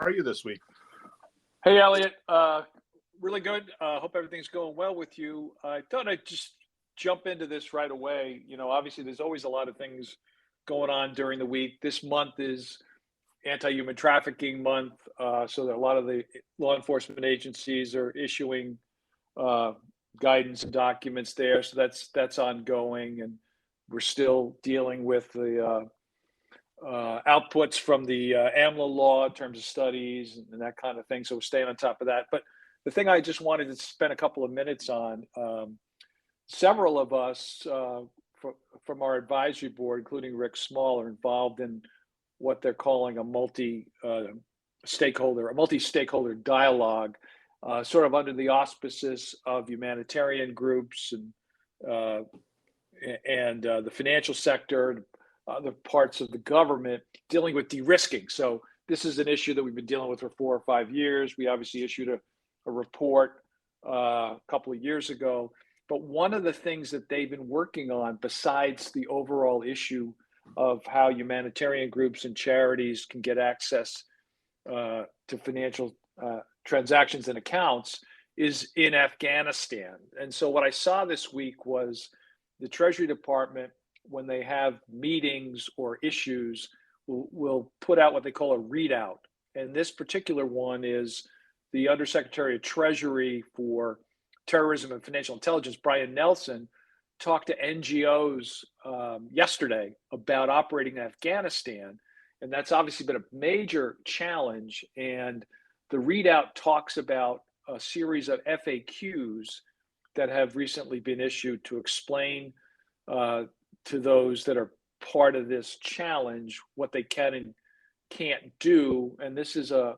are you this week? Hey, Elliot. Really good. Hope everything's going well with you. I thought I'd just jump into this right away. Obviously, there's always a lot of things going on during the week. This month is Anti-Human Trafficking Month, so that a lot of the law enforcement agencies are issuing guidance and documents there. So that's ongoing, and we're still dealing with the outputs from the AMLA law in terms of studies and that kind of thing. So we're staying on top of that. But the thing I just wanted to spend a couple of minutes on, several of us from our advisory board, including Rick Small, are involved in what they're calling a multi-stakeholder dialogue, sort of under the auspices of humanitarian groups and the financial sector, other parts of the government, dealing with de-risking. So this is an issue that we've been dealing with for 4 or 5 years. We obviously issued a report a couple of years ago. But one of the things that they've been working on, besides the overall issue of how humanitarian groups and charities can get access to financial transactions and accounts, is in Afghanistan. And so what I saw this week was the Treasury Department, when they have meetings or issues, will put out what they call a readout. And this particular one is the Undersecretary of Treasury for Terrorism and Financial Intelligence, Brian Nelson, talked to NGOs yesterday about operating in Afghanistan. And that's obviously been a major challenge. And the readout talks about a series of FAQs that have recently been issued to explain to those that are part of this challenge what they can and can't do. And this is a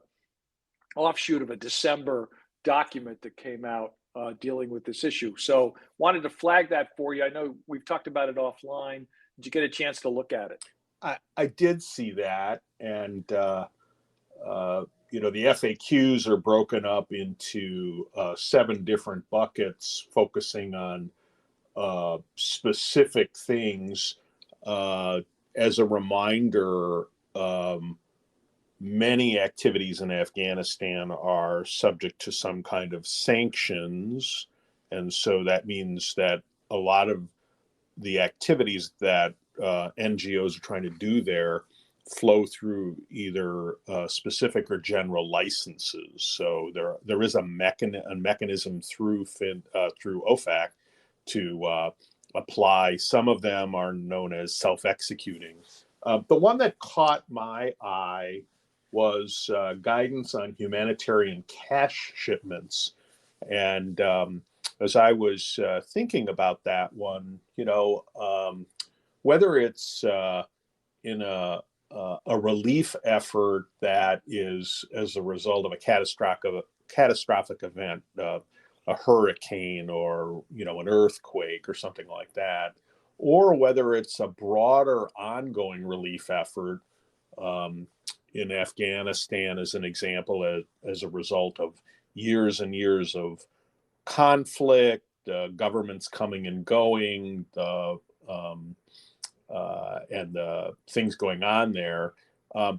offshoot of a December document that came out dealing with this issue. So wanted to flag that for you. I know we've talked about it offline. Did you get a chance to look at it? I did see that. And, the FAQs are broken up into 7 different buckets, focusing on specific things. As a reminder, many activities in Afghanistan are subject to some kind of sanctions. And so that means that a lot of the activities that NGOs are trying to do there flow through either specific or general licenses. So there is a mechanism through OFAC to apply. Some of them are known as self-executing. The one that caught my eye was guidance on humanitarian cash shipments. And as I was thinking about that one, whether it's in a relief effort that is as a result of a catastrophic event, a hurricane or an earthquake or something like that, or whether it's a broader ongoing relief effort in Afghanistan, as an example, as a result of years and years of conflict, governments coming and going, and the things going on there.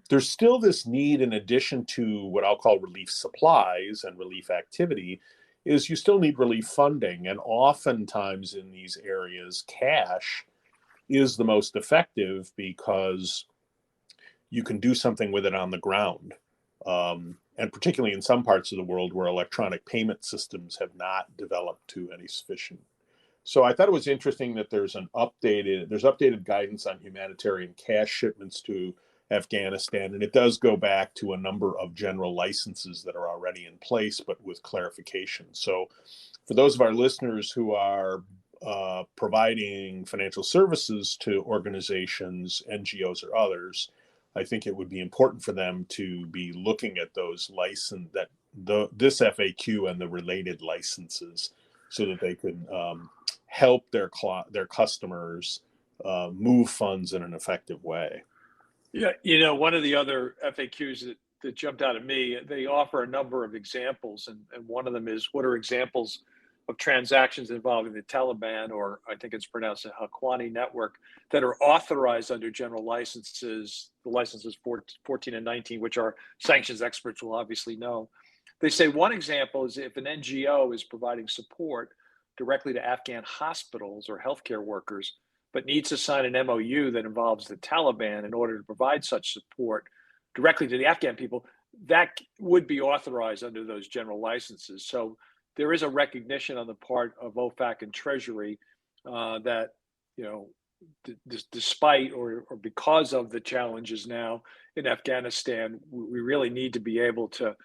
There's still this need, in addition to what I'll call relief supplies and relief activity, is you still need relief funding. And oftentimes in these areas, cash is the most effective because you can do something with it on the ground. And particularly in some parts of the world where electronic payment systems have not developed to any sufficient. So I thought it was interesting that there's updated guidance on humanitarian cash shipments to Afghanistan, and it does go back to a number of general licenses that are already in place, but with clarification. So for those of our listeners who are providing financial services to organizations, NGOs or others, I think it would be important for them to be looking at those this FAQ and the related licenses, so that they can help their customers move funds in an effective way. Yeah, one of the other FAQs that jumped out at me, they offer a number of examples, and one of them is, what are examples of transactions involving the Taliban, or I think it's pronounced the Haqqani network, that are authorized under general licenses, the licenses 14 and 19, which our sanctions experts will obviously know. They say one example is if an NGO is providing support directly to Afghan hospitals or healthcare workers, but needs to sign an MOU that involves the Taliban in order to provide such support directly to the Afghan people, that would be authorized under those general licenses. So there is a recognition on the part of OFAC and Treasury that, despite or because of the challenges now in Afghanistan, we really need to be able to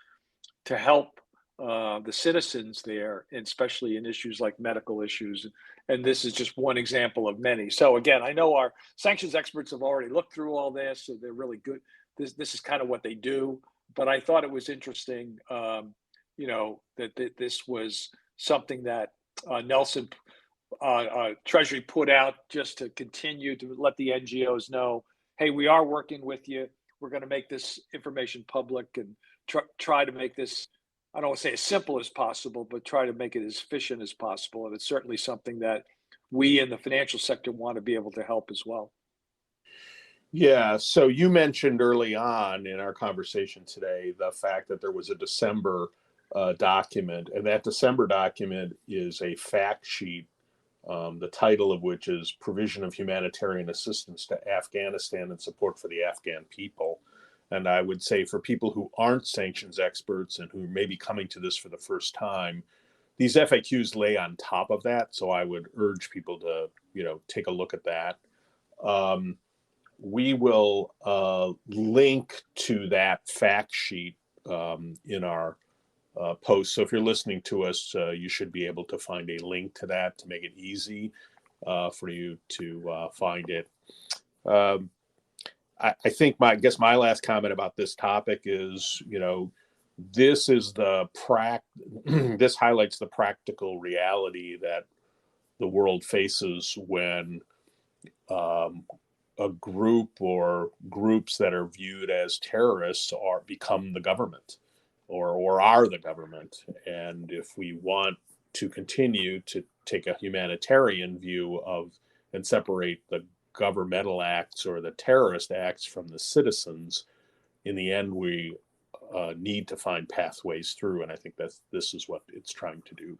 help the citizens there, and especially in issues like medical issues. And this is just one example of many. So again, I know our sanctions experts have already looked through all this, so they're really good. This is kind of what they do. But I thought it was interesting, that this was something that Nelson Treasury put out just to continue to let the NGOs know, hey, we are working with you. We're going to make this information public and try to make this, I don't want to say as simple as possible, but try to make it as efficient as possible. And it's certainly something that we in the financial sector want to be able to help as well. Yeah, so you mentioned early on in our conversation today the fact that there was a December document, and that December document is a fact sheet, the title of which is Provision of Humanitarian Assistance to Afghanistan and Support for the Afghan People. And I would say for people who aren't sanctions experts and who may be coming to this for the first time, these FAQs lay on top of that. So I would urge people to, take a look at that. We will link to that fact sheet in our post. So if you're listening to us, you should be able to find a link to that to make it easy for you to find it. I think my last comment about this topic is, this is this highlights the practical reality that the world faces when a group or groups that are viewed as terrorists become the government or are the government. And if we want to continue to take a humanitarian view of and separate the governmental acts or the terrorist acts from the citizens, in the end, we need to find pathways through. And I think this is what it's trying to do.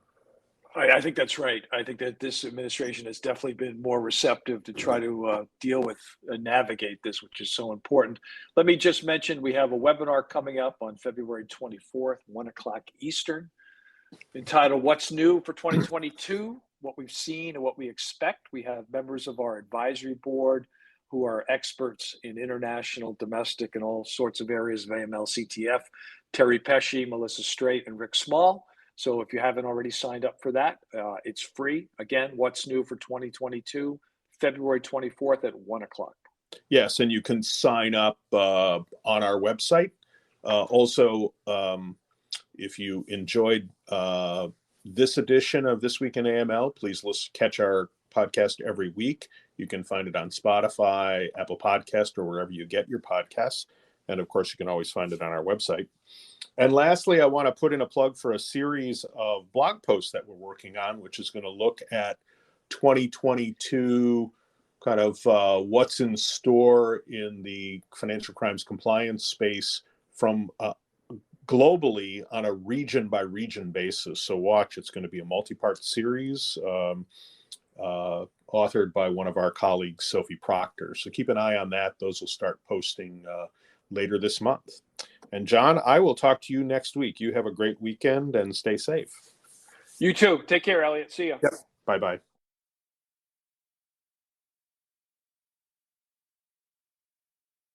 I think that's right. I think that this administration has definitely been more receptive to try to deal with and navigate this, which is so important. Let me just mention we have a webinar coming up on February 24th, 1 o'clock Eastern, entitled What's New for 2022, What We've Seen and What We Expect. We have members of our advisory board who are experts in international, domestic, and all sorts of areas of AML, CTF, Terry Pesci, Melissa Straight, and Rick Small. So if you haven't already signed up for that, it's free. Again, What's New for 2022, February 24th at 1 o'clock. Yes, and you can sign up on our website. Also, if you enjoyed this edition of This Week in AML, please catch our podcast every week. You can find it on Spotify, Apple Podcast, or wherever you get your podcasts. And of course, you can always find it on our website. And lastly, I want to put in a plug for a series of blog posts that we're working on, which is going to look at 2022, kind of what's in store in the financial crimes compliance space from globally on a region by region basis. So watch, it's going to be a multi-part series authored by one of our colleagues, Sophie Proctor. So keep an eye on that. Those will start posting later this month. And John, I will talk to you next week. You have a great weekend and stay safe. You too. Take care, Elliot. See ya. Yep. Bye-bye.